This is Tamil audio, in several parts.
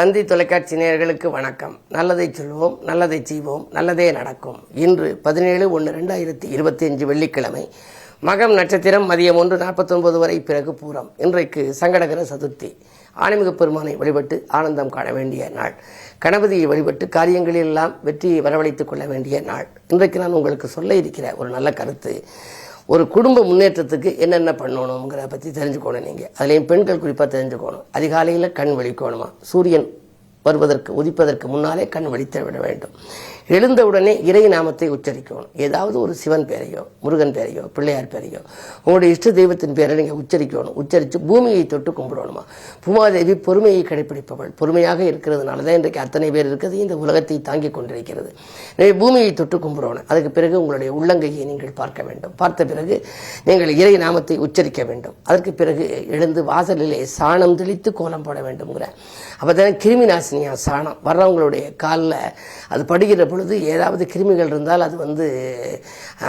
தந்தி தொலைக்காட்சி நேயர்களுக்கு வணக்கம். நல்லதை சொல்வோம், நல்லதை செய்வோம், நல்லதே நடக்கும். இன்று 17/1/2025 வெள்ளிக்கிழமை, மகம் நட்சத்திரம் மதியம் 1:49 வரை, பிறகு பூரம். இன்றைக்கு சங்கடகர சதுர்த்தி. ஆன்மீக பெருமானை வழிபட்டு ஆனந்தம் காண வேண்டிய நாள். கணபதியை வழிபட்டு காரியங்களில் எல்லாம் வெற்றியை வரவழைத்துக் கொள்ள வேண்டிய நாள். இன்றைக்கு நான் உங்களுக்கு சொல்ல இருக்கிற ஒரு நல்ல கருத்து, ஒரு குடும்ப முன்னேற்றத்துக்கு என்னென்ன பண்ணணுங்கிறத பற்றி தெரிஞ்சுக்கணும். நீங்கள் அதுலேயும் பெண்கள் குறிப்பாக தெரிஞ்சுக்கணும். அதிகாலையில் கண் விழிக்கணுமா, சூரியன் உதிப்பதற்கு முன்னாலே கண் விழித்து விட வேண்டும். எழுந்தவுடனே இறை நாமத்தை உச்சரிக்கணும். ஏதாவது ஒரு சிவன் பேரையோ, முருகன் பேரையோ, பிள்ளையார் பேரையோ, உங்களுடைய இஷ்ட தெய்வத்தின் பேரை நீங்கள் உச்சரிக்கணும். உச்சரித்து பூமியை தொட்டு கும்பிடணுமா. பூமாதேவி பொறுமையை கடைபிடிப்பவள். பொறுமையாக இருக்கிறதுனால தான் இன்றைக்கு அத்தனை பேர் இருக்கிறது, இந்த உலகத்தை தாங்கி கொண்டிருக்கிறது. எனவே பூமியை தொட்டு கும்பிடணும். அதுக்கு பிறகு உங்களுடைய உள்ளங்கையை நீங்கள் பார்க்க வேண்டும். பார்த்த பிறகு நீங்கள் இறை நாமத்தை உச்சரிக்க வேண்டும். அதற்கு பிறகு எழுந்து வாசலிலே சாணம் தெளித்து கோலம் போட வேண்டும்ங்கிற. அப்போ தானே கிருமி நாசினியா சாணம் வர்றவங்களுடைய காலில் அது படுகிற பொழுது ஏதாவது கிருமிகள் இருந்தால் அது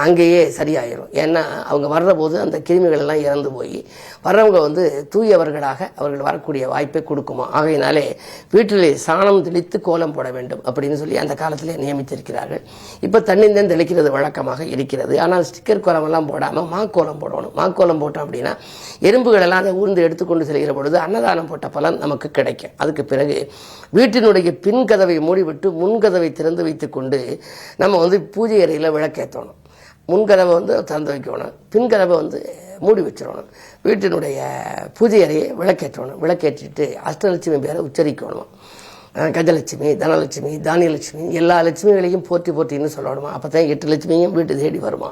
அங்கேயே சரியாயிடும். ஏன்னா அவங்க வர்ற போது அந்த கிருமிகள் எல்லாம் இறந்து போய் வர்றவங்க தூயவர்களாக அவர்கள் வரக்கூடிய வாய்ப்பை கொடுக்குமா. ஆகையினாலே வீட்டிலே சாணம் தெளித்து கோலம் போட வேண்டும் அப்படின்னு சொல்லி அந்த காலத்திலே நியமித்திருக்கிறார்கள். இப்போ தண்ணீர் தெளிக்கிறது வழக்கமாக இருக்கிறது. ஆனால் ஸ்டிக்கர் கோலமெல்லாம் போடாமல் மாக்கோலம் போடணும். மாக்கோலம் போட்டோம் அப்படின்னா எறும்புகள் எல்லாம் அதை ஊர்ந்து எடுத்துக்கொண்டு செல்கிற பொழுது அன்னதானம் போட்ட பலன் நமக்கு கிடைக்கும். அதுக்கு பிறகு வீட்டினுடைய பின் கதவை மூடிவிட்டு முன்கதவை திறந்து வைத்துக் கொண்டு நம்ம பூஜை அறையில் விளக்கேற்றணும். முன்கதவை திறந்து வைக்கணும், பின்கதவை மூடி வச்சிடணும். வீட்டினுடைய பூஜை அறையை விளக்கேற்றணும். விளக்கேற்றிட்டு அஷ்டலட்சுமி பேரை உச்சரிக்கணும். கஜலட்சுமி, தனலட்சுமி, தானியலட்சுமி, எல்லா லட்சுமிகளையும் போற்றி போற்றின்னு சொல்லணுமா. அப்போ தான் 8 லட்சுமியும் வீட்டு தேடி வருமா.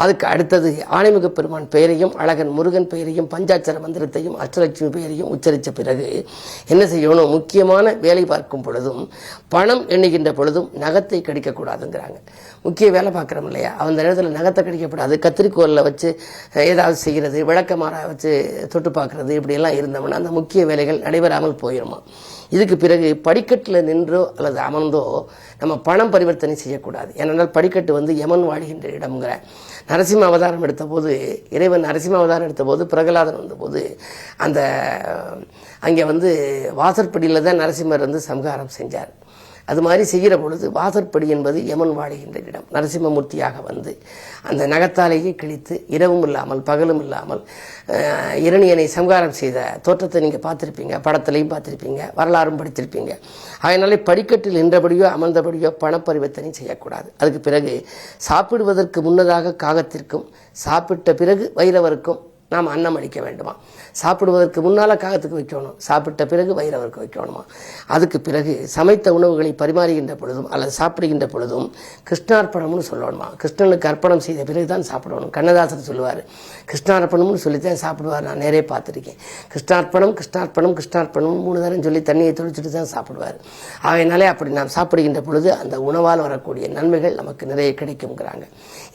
அதுக்கு அடுத்தது ஆணைமிகு பெருமான் பெயரையும் அழகன் முருகன் பெயரையும் பஞ்சாட்சர மந்திரத்தையும் அஷ்டலட்சுமி பெயரையும் உச்சரித்த பிறகு என்ன செய்யணும், முக்கியமான வேலை பார்க்கும் பொழுதும் பணம் எண்ணுகின்ற பொழுதும் நகத்தை கடிக்கக்கூடாதுங்கிறாங்க. முக்கிய வேலை பார்க்குறோம் இல்லையா, அந்த நேரத்தில் நகத்தை கடிக்கப்படாது. கத்திரிக்கோலில் வச்சு ஏதாவது செய்கிறது, விளக்கமாற வச்சு தொட்டு பார்க்குறது, இப்படியெல்லாம் இருந்தோம்னா அந்த முக்கிய வேலைகள் நடைபெறாமல் போயிடுமா. இதுக்கு பிறகு படிக்கட்டில் நின்றோ அல்லது அமர்ந்தோ நம்ம பணம் பரிவர்த்தனை செய்யக்கூடாது. ஏனென்றால் படிக்கட்டு யமன் வாழ்கின்ற இடம்ங்கிற. நரசிம்ம அவதாரம் எடுத்த போது, இறைவன் நரசிம்ம அவதாரம் எடுத்த போது, பிரகலாதன் வந்தபோது அந்த அங்கே வாசற்படியில் தான் நரசிம்மர் சம்ஹாரம் செஞ்சார். அது மாதிரி செய்கிற பொழுது வாசற்படி என்பது யமன் வாழுகின்ற இடம். நரசிம்மமூர்த்தியாக அந்த நகத்தாலேயே கிழித்து இரவும் இல்லாமல் பகலும் இல்லாமல் இரணியனை சம்ஹாரம் செய்த தோற்றத்தை நீங்கள் பார்த்துருப்பீங்க, படத்திலையும் பார்த்துருப்பீங்க, வரலாறும் படித்திருப்பீங்க. அதனாலே படிக்கட்டில் நின்றபடியோ அமர்ந்தபடியோ பணப்பரிவர்த்தனை செய்யக்கூடாது. அதுக்கு பிறகு சாப்பிடுவதற்கு முன்னதாக காகத்திற்கும் சாப்பிட்ட பிறகு வைரவருக்கும் நாம் அன்னம் அளிக்க வேண்டுமா. சாப்பிடுவதற்கு முன்னால் காகத்துக்கு வைக்கணும், சாப்பிட்ட பிறகு வைரவருக்கு வைக்கணுமா. அதுக்கு பிறகு சமைத்த உணவுகளை பரிமாறுகின்ற பொழுதும் அல்லது சாப்பிடுகின்ற பொழுதும் கிருஷ்ணார்ப்பணம்னு சொல்லணுமா. கிருஷ்ணனுக்கு அர்ப்பணம் செய்த பிறகு தான் சாப்பிடணும். கண்ணதாசன் சொல்லுவார், கிருஷ்ணார்ப்பணம்னு சொல்லித்தான் சாப்பிடுவார். நான் நேரே பார்த்துருக்கேன். கிருஷ்ணார்ப்பணம் கிருஷ்ணார்ப்பணம் கிருஷ்ணார்ப்பணம் 3 தரம் சொல்லி தண்ணியை தொளிச்சுட்டு தான் சாப்பிடுவார். ஆகையினாலே அப்படி நாம் சாப்பிடுகின்ற பொழுது அந்த உணவால் வரக்கூடிய நன்மைகள் நமக்கு நிறைய கிடைக்கும்ங்கிறாங்க.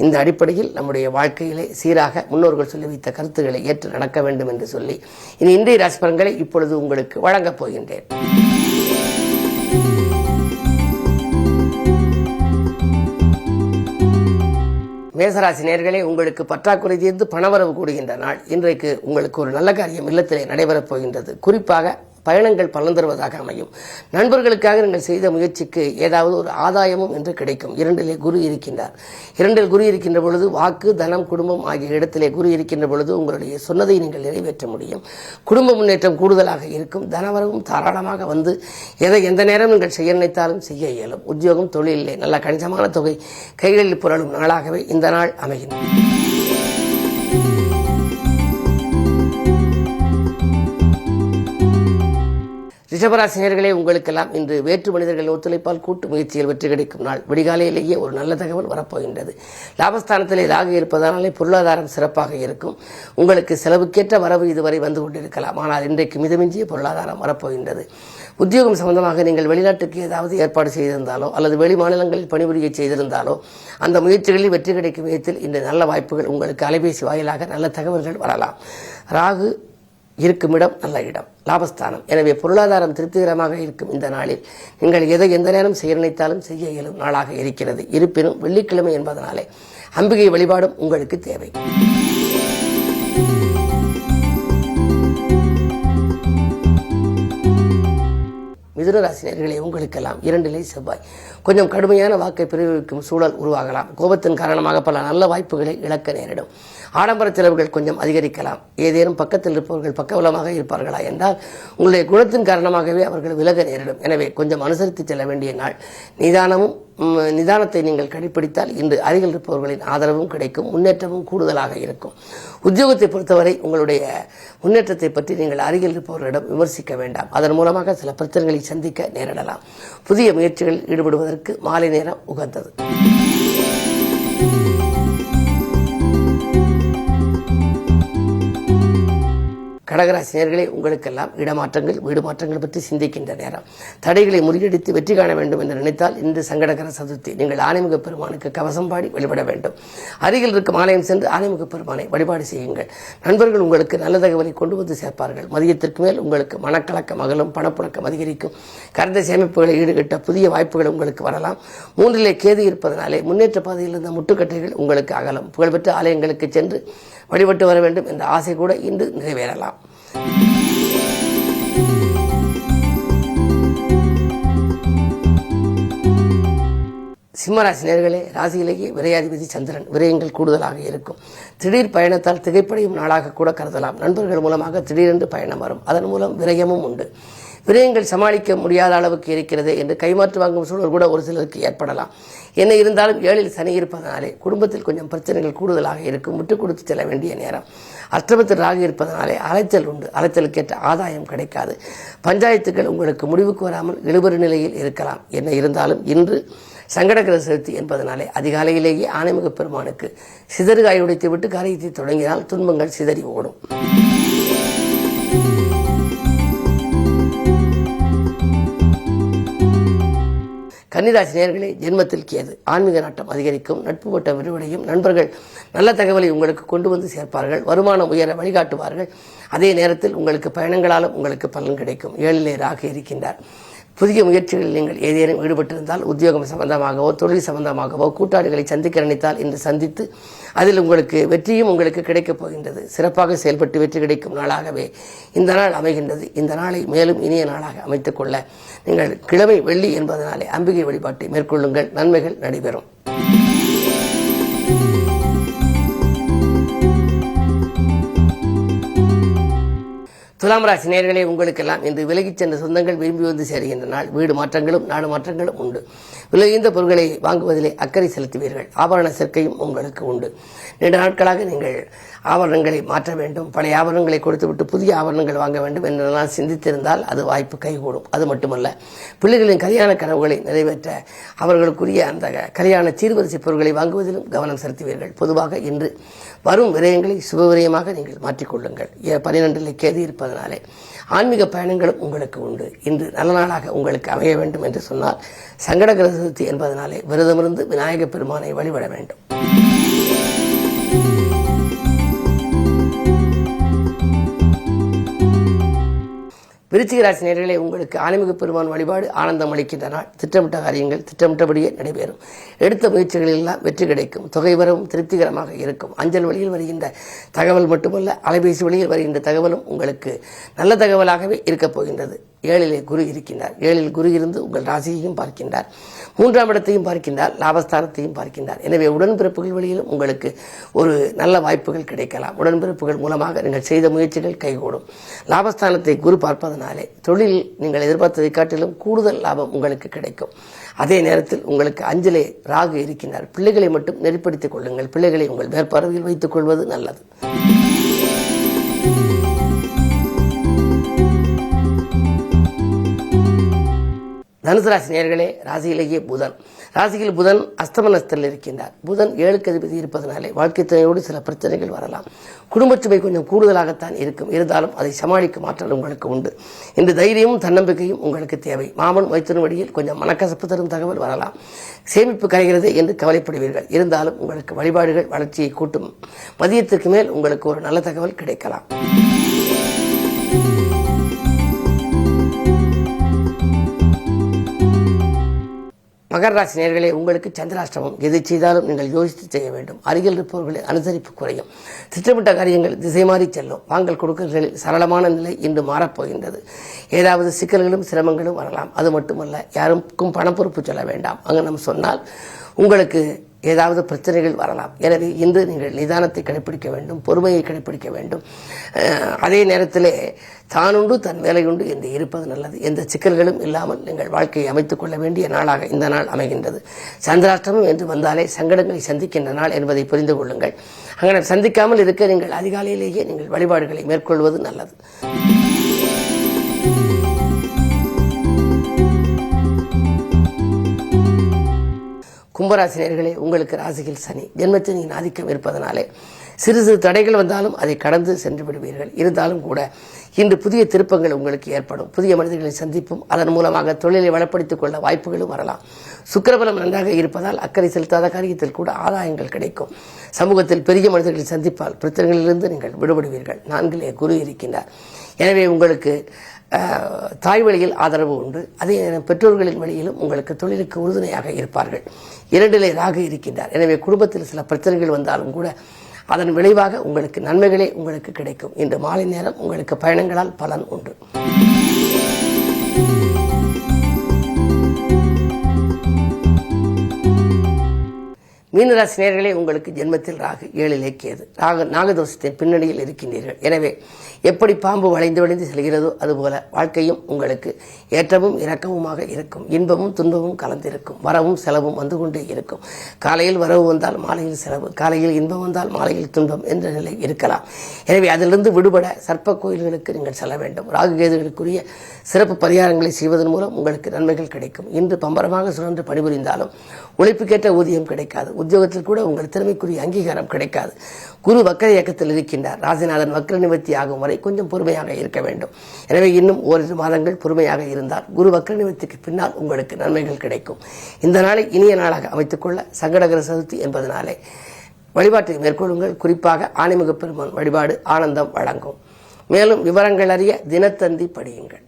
இந்த அடிப்படையில் நம்முடைய வாழ்க்கையிலே சீராக முன்னோர்கள் சொல்லி வைத்த கருத்துக்களை ஏற்று நடக்க வேண்டும் என்று சொல்லி இனி இன்றைய ராசி பலன்களை இப்பொழுது உங்களுக்கு வழங்கப் போகின்றேன். மேசராசி நேயர்களே, உங்களுக்கு பற்றாக்குறை தீர்ந்து பணவரவு கூடுகின்ற நாள். இன்றைக்கு உங்களுக்கு ஒரு நல்ல காரியம் இல்லத்திலே நடைபெறப் போகின்றது. குறிப்பாக பயணங்கள் பலன் தருவதாக அமையும். நண்பர்களுக்காக நீங்கள் செய்த முயற்சிக்கு ஏதாவது ஒரு ஆதாயமும் என்று கிடைக்கும். 2லே குரு இருக்கின்றார். 2ல் குரு இருக்கின்ற பொழுது வாக்கு, தனம், குடும்பம் ஆகிய இடத்திலே குரு இருக்கின்ற பொழுது உங்களுடைய சொன்னதை நீங்கள் நிறைவேற்ற முடியும். குடும்ப முன்னேற்றம் கூடுதலாக இருக்கும். தனவரவும் தாராளமாக எதை எந்த நேரம் நீங்கள் செய்ய நினைத்தாலும் செய்ய இயலும். உத்தியோகம், தொழிலே நல்ல கணிசமான தொகை கைகளில் புரளும் நாளாகவே இந்த நாள் அமைகின்றது. ரிஷபராசினியர்களே, உங்களுக்கெல்லாம் இன்று வேற்று மனிதர்களின் ஒத்துழைப்பால் கூட்டு முயற்சியில் வெற்றி கிடைக்கும் நாள். விடிகாலையிலேயே ஒரு நல்ல தகவல் வரப்போகின்றது. லாபஸ்தானத்திலே ராகு இருப்பதனாலே பொருளாதாரம் சிறப்பாக இருக்கும். உங்களுக்கு செலவுக்கேற்ற வரவு இதுவரை வந்து கொண்டிருக்கலாம். ஆனால் இன்றைக்கு மிதமிஞ்சிய பொருளாதாரம் வரப்போகின்றது. உத்தியோகம் சம்பந்தமாக நீங்கள் வெளிநாட்டுக்கு ஏதாவது ஏற்பாடு செய்திருந்தாலோ அல்லது வெளி மாநிலங்களில் பணிபுரிய செய்திருந்தாலோ அந்த முயற்சிகளில் வெற்றி கிடைக்கும் விதத்தில் இன்று நல்ல வாய்ப்புகள் உங்களுக்கு அலைபேசி வாயிலாக நல்ல தகவல்கள் வரலாம். ராகு இருக்கும் இடம் நல்ல இடம், லாபஸ்தானம். எனவே பொருளாதாரம் திருப்திகரமாக இருக்கும் இந்த நாளில் நீங்கள் எதை எந்த நேரம் செய்ய நினைத்தாலும் செய்ய இயலும் நாளாக இருக்கிறது. இருப்பினும் வெள்ளிக்கிழமை என்பதனாலே அம்பிகை வழிபாடும் உங்களுக்கு தேவை. மிதுன ராசி நேயர்களே உங்களுக்கெல்லாம் 2 செவ்வாய். கொஞ்சம் கடுமையான வாக்கை பிரயோகிக்கும் சூழல் உருவாகலாம். கோபத்தின் காரணமாக பல நல்ல வாய்ப்புகளை இழக்க நேரிடும். ஆடம்பர செலவுகள் கொஞ்சம் அதிகரிக்கலாம். ஏதேனும் பக்கத்தில் இருப்பவர்கள் பக்கபலமாக இருப்பார்களா என்றால் உங்களுடைய குணத்தின் காரணமாகவே அவர்கள் விலக நேரிடும். எனவே கொஞ்சம் அனுசரித்து செல்ல வேண்டிய நாள். நிதானத்தை நீங்கள் கடைபிடித்தால் இன்று அருகில் இருப்பவர்களின் ஆதரவும் கிடைக்கும். முன்னேற்றமும் கூடுதலாக இருக்கும். உத்தியோகத்தை பொறுத்தவரை உங்களுடைய முன்னேற்றத்தை பற்றி நீங்கள் அருகில் இருப்பவர்களிடம் விமர்சிக்க வேண்டாம். அதன் மூலமாக சில பிரச்சனைகளை சந்திக்க நேரிடலாம். புதிய முயற்சிகளில் ஈடுபடுவதற்கு மாலை நேரம் உகந்தது. கடகராசி நேயர்களே உங்களுக்கெல்லாம் இடமாற்றங்கள் வீடு மாற்றங்கள் பற்றி சிந்திக்கின்ற நேரம். தடைகளை முறியடித்து வெற்றி காண வேண்டும் என்று நினைத்தால் இன்று சங்கடகர சதுர்த்தி. நீங்கள் ஆனைமுக பெருமானுக்கு கவசம் பாடி வழிபட வேண்டும். அருகில் இருக்கும் ஆலயம் சென்று ஆனைமுக பெருமானை வழிபாடு செய்யுங்கள். நண்பர்கள் உங்களுக்கு நல்ல தகவலை கொண்டு வந்து சேர்ப்பார்கள். மதியத்திற்கு மேல் உங்களுக்கு மனக்கலக்கம் அகலும், பணப்புழக்கம் அதிகரிக்கும். கருத சேமிப்புகளை ஈடுகட்ட புதிய வாய்ப்புகள் உங்களுக்கு வரலாம். 3 கேது இருப்பதனாலே முன்னேற்ற பாதையில் இருந்த முட்டுக்கட்டைகள் உங்களுக்கு அகலும். புகழ்பெற்ற ஆலயங்களுக்கு சென்று வழிபட்டு வர வேண்டும் என்ற ஆசை கூட இன்று நிறைவேறலாம். சிம்மராசி நேயர்களே ராசியிலேயே விரையாதிபதி சந்திரன். விரயங்கள் கூடுதலாக இருக்கும். திடீர் பயணத்தால் திகைப்படையும் நாளாக கூட கருதலாம். நண்பர்கள் மூலமாக திடீரென்று பயணம் வரும். அதன் மூலம் விரயமும் உண்டு. விரயங்கள் சமாளிக்க முடியாத அளவுக்கு இருக்கிறது என்று கைமாற்று வாங்கும் சூழல் கூட ஒரு சிலருக்கு ஏற்படலாம். என்ன இருந்தாலும் 7 சனி இருப்பதனாலே குடும்பத்தில் கொஞ்சம் பிரச்சனைகள் கூடுதலாக இருக்கும். முட்டுக் கொடுத்து செல்ல வேண்டிய நேரம். அஷ்டமத்தில் ராகு இருப்பதனாலே அலைச்சல் உண்டு. அலைச்சலுக்கேற்ற ஆதாயம் கிடைக்காது. பஞ்சாயத்துக்கள் உங்களுக்கு முடிவுக்கு வராமல் இழுபறி நிலையில் இருக்கலாம். என்ன இருந்தாலும் இன்று சங்கடகர சதுர்த்தி என்பதனாலே அதிகாலையிலேயே ஆனைமுக பெருமானுக்கு சிதறுகாய் உடைத்து விட்டு காரியத்தை தொடங்கினால் துன்பங்கள் சிதறி ஓடும். கன்னிராசி நேயர்களே ஜென்மத்தில் கேது. ஆன்மீக நாட்டம் அதிகரிக்கும். நட்பு வட்டம் விரிவடையும். நண்பர்கள் நல்ல தகவலை உங்களுக்கு கொண்டு வந்து சேர்ப்பார்கள். வருமானம் உயர வழிகாட்டுவார்கள். அதே நேரத்தில் உங்களுக்கு பயணங்களாலும் உங்களுக்கு பலன் கிடைக்கும். 7 ராகு இருக்கின்றார். புதிய முயற்சிகளில் நீங்கள் ஏதேனும் ஈடுபட்டிருந்தால் உத்தியோகம் சம்பந்தமாகவோ தொழில் சம்பந்தமாகவோ கூட்டாளிகளை சந்திக்க நினைத்தால் இன்று சந்தித்து அதில் உங்களுக்கு வெற்றியும் உங்களுக்கு கிடைக்கப் போகின்றது. சிறப்பாக செயல்பட்டு வெற்றி கிடைக்கும் நாளாகவே இந்த நாள் அமைகின்றது. இந்த நாளை மேலும் இனிய நாளாக அமைத்துக் கொள்ள நீங்கள் கிழமை வெள்ளி என்பதனாலே அம்பிகை வழிபாட்டை மேற்கொள்ளுங்கள். நன்மைகள் நடைபெறும். துலாம் ராசி நேயர்களே உங்களுக்கெல்லாம் இன்று விலகிச் சென்ற சொந்தங்கள் விரும்பி வந்து சேருகின்ற நாள். வீடு மாற்றங்களும் நாடு மாற்றங்களும் உண்டு. விலையுந்த பொருட்களை வாங்குவதிலே அக்கறை செலுத்துவீர்கள். ஆபரண சேர்க்கையும் உங்களுக்கு உண்டு. நீண்ட நாட்களாக நீங்கள் ஆபரணங்களை மாற்ற வேண்டும், பழைய ஆபரணங்களை கொடுத்துவிட்டு புதிய ஆபரணங்கள் வாங்க வேண்டும் என்றெல்லாம் சிந்தித்திருந்தால் அது வாய்ப்பு கைகூடும். அது மட்டுமல்ல, பிள்ளைகளின் கல்யாண கனவுகளை நிறைவேற்ற அவர்களுக்குரிய அந்த கல்யாண சீர்வரிசை பொருட்களை வாங்குவதிலும் கவனம் செலுத்துவீர்கள். பொதுவாக இன்று வரும் விரயங்களை சுபவிரயமாக நீங்கள் மாற்றிக்கொள்ளுங்கள். 12 கேது இருப்பதனாலே ஆன்மீக பயணங்களும் உங்களுக்கு உண்டு. இன்று நல்ல நாளாக உங்களுக்கு அமைய வேண்டும் என்று சொன்னால் சங்கடகர சதுர்த்தி என்பதனாலே விரதமிருந்து விநாயக பெருமானை வழிபட வேண்டும். விருச்சிக ராசி நேயர்களே உங்களுக்கு ஆன்மீக பெருமான் வழிபாடு ஆனந்தம் அளிக்கின்ற நாள். திட்டமிட்ட காரியங்கள் திட்டமிட்டபடியே நடைபெறும். எடுத்த முயற்சிகளில் எல்லாம் வெற்றி கிடைக்கும். தொகை வரவும் திருப்திகரமாக இருக்கும். அஞ்சல் வழியில் வருகின்ற தகவல் மட்டுமல்ல, அலைபேசி வழியில் வருகின்ற தகவலும் உங்களுக்கு நல்ல தகவலாகவே இருக்கப் போகின்றது. 7 குரு இருக்கின்றார். 7 குரு இருந்து உங்கள் ராசியையும் பார்க்கின்றார். 3ஆம் இடத்தையும் பார்க்கின்றார். லாபஸ்தானத்தையும் பார்க்கின்றார். எனவே உடன்பிறப்புகள் வழியிலும் உங்களுக்கு ஒரு நல்ல வாய்ப்புகள் கிடைக்கலாம். உடன்பிறப்புகள் மூலமாக நீங்கள் செய்த முயற்சிகள் கைகூடும். லாபஸ்தானத்தை குரு பார்ப்பதனாலே தொழில் நீங்கள் எதிர்பார்த்ததை காட்டிலும் கூடுதல் லாபம் உங்களுக்கு கிடைக்கும். அதே நேரத்தில் உங்களுக்கு 5 ராகு இருக்கின்றார். பிள்ளைகளை மட்டும் நெறிப்படுத்திக் கொள்ளுங்கள். பிள்ளைகளை உங்கள் மேற்பார்வையில் வைத்துக் கொள்வது நல்லது. தனுசு ராசி நேயர்களே ராசியிலேயே புதன். ராசியில் புதன் அஸ்தமனத்தில் இருக்கின்றார். புதன் 7க்கு அதிபதி இருப்பதனாலே வாழ்க்கை துணையோடு சில பிரச்சனைகள் வரலாம். குடும்பச் சுமை கொஞ்சம் கூடுதலாகத்தான் இருக்கும். இருந்தாலும் அதை சமாளிக்கும் ஆற்றல் உங்களுக்கு உண்டு. இந்த தைரியமும் தன்னம்பிக்கையும் உங்களுக்கு தேவை. மாமன் மைத்துன வழியில் கொஞ்சம் மனக்கசப்பு தரும் தகவல் வரலாம். சேமிப்பு கரைகிறது என்று கவலைப்படுவீர்கள். இருந்தாலும் உங்களுக்கு வழிபாடுகள் வளர்ச்சியை கூட்டும். மதியத்திற்கு மேல் உங்களுக்கு ஒரு நல்ல தகவல் கிடைக்கலாம். மகர ராசி நேயர்களே, உங்களுக்கு சந்திராஷ்டமம். எதை செய்தாலும் நீங்கள் யோசித்து செய்ய வேண்டும். அருகில் இருப்பவர்களை அனுசரிப்பு குறையும். திட்டமிட்ட காரியங்கள் திசை மாறி செல்லும். வாங்கல் கொடுக்கல்களில் சரளமான நிலை இன்று மாறப்போகின்றது. ஏதாவது சிக்கல்களும் சிரமங்களும் வரலாம். அது மட்டுமல்ல, யாருக்கும் பண பொறுப்பு சொல்ல வேண்டாம். அங்கு நாம் சொன்னால் உங்களுக்கு ஏதாவது பிரச்சனைகள் வரலாம். எனவே இன்று நீங்கள் நிதானத்தை கடைபிடிக்க வேண்டும், பொறுமையை கடைபிடிக்க வேண்டும். அதே நேரத்திலே தானுண்டு தன் வேலையுண்டு என்று இருப்பது நல்லது. எந்த சிக்கல்களும் இல்லாமல் நீங்கள் வாழ்க்கையை அமைத்துக் கொள்ள வேண்டிய நாளாக இந்த நாள் அமைகின்றது. சந்திராஷ்டமம் என்று வந்தாலே சங்கடங்களை சந்திக்கின்ற நாள் என்பதை புரிந்து கொள்ளுங்கள். அங்கே சந்திக்காமல் இருக்க நீங்கள் அதிகாலையிலேயே நீங்கள் வழிபாடுகளை மேற்கொள்வது நல்லது. கும்பராசினியர்களே, உங்களுக்கு ராசியில் சனி ஜென்மத்தின் ஆதிக்கம் இருப்பதனாலே சிறு சிறு தடைகள் வந்தாலும் அதை கடந்து சென்று விடுவீர்கள். இருந்தாலும் கூட இன்று புதிய திருப்பங்கள் உங்களுக்கு ஏற்படும். புதிய மனிதர்களை சந்திப்பும் அதன் மூலமாக தொழிலை வளப்படுத்திக் கொள்ள வாய்ப்புகளும் வரலாம். சுக்கிரபலம் நன்றாக இருப்பதால் அக்கறை செலுத்தாத காரியத்தில் கூட ஆதாயங்கள் கிடைக்கும். சமூகத்தில் பெரிய மனிதர்களை சந்திப்பால் பிரச்சனைகளிலிருந்து நீங்கள் விடுபடுவீர்கள். 4லே குரு இருக்கின்றார். எனவே உங்களுக்கு தாய் வழியில் ஆதரவு உண்டு. அதே நேரம் பெற்றோர்களின் வழியிலும் உங்களுக்கு தொழிலுக்கு உறுதுணையாக இருப்பார்கள். 2லே ராகு இருக்கின்றார். எனவே குடும்பத்தில் சில பிரச்சனைகள் வந்தாலும் கூட அதன் விளைவாக உங்களுக்கு நன்மைகளே உங்களுக்கு கிடைக்கும். இன்று மாலை நேரம் உங்களுக்கு பயணங்களால் பலன் உண்டு. மீனராசி நேயர்களே, உங்களுக்கு ஜென்மத்தில் ராகு 7லே கேது. நாகதோஷத்தின் பின்னணியில் இருக்கின்றீர்கள். எனவே எப்படி பாம்பு வளைந்து வளைந்து செல்கிறதோ அதுபோல வாழ்க்கையும் உங்களுக்கு ஏற்றமும் இரக்கமுமாக இருக்கும். இன்பமும் துன்பமும் கலந்திருக்கும். வரவும் செலவும் வந்து கொண்டே இருக்கும். காலையில் வரவு வந்தால் மாலையில் செலவு, காலையில் இன்பம் வந்தால் மாலையில் துன்பம் என்ற நிலை இருக்கலாம். எனவே அதிலிருந்து விடுபட சர்ப்ப கோயில்களுக்கு நீங்கள் செல்ல வேண்டும். ராகு கேதுகளுக்குரிய சிறப்பு பரிகாரங்களை செய்வதன் மூலம் உங்களுக்கு நன்மைகள் கிடைக்கும். இன்று பம்பரமாக சுழன்று பணிபுரிந்தாலும் உழைப்புக்கேற்ற ஊதியம் கிடைக்காது. உத்தியோகத்தில் கூட உங்கள் திறமைக்குரிய அங்கீகாரம் கிடைக்காது. குரு வக்கர இயக்கத்தில் இருக்கின்றார். ராசிநாதன் வக்கர நிவர்த்தி ஆகும் வரை கொஞ்சம் பொறுமையாக இருக்க வேண்டும். எனவே இன்னும் 1-2 மாதங்கள் பொறுமையாக இருந்தால் குரு வக்கர நிவர்த்திக்கு பின்னால் உங்களுக்கு நன்மைகள் கிடைக்கும். இந்த நாளை இனிய நாளாக அமைத்துக்கொள்ள சங்கடகர சதுர்த்தி என்பதனாலே வழிபாட்டை மேற்கொள்ளுங்கள். குறிப்பாக ஆனைமுகப் பெருமான் வழிபாடு ஆனந்தம் வழங்கும். மேலும் விவரங்கள் அறிய தினத்தந்தி படியுங்கள்.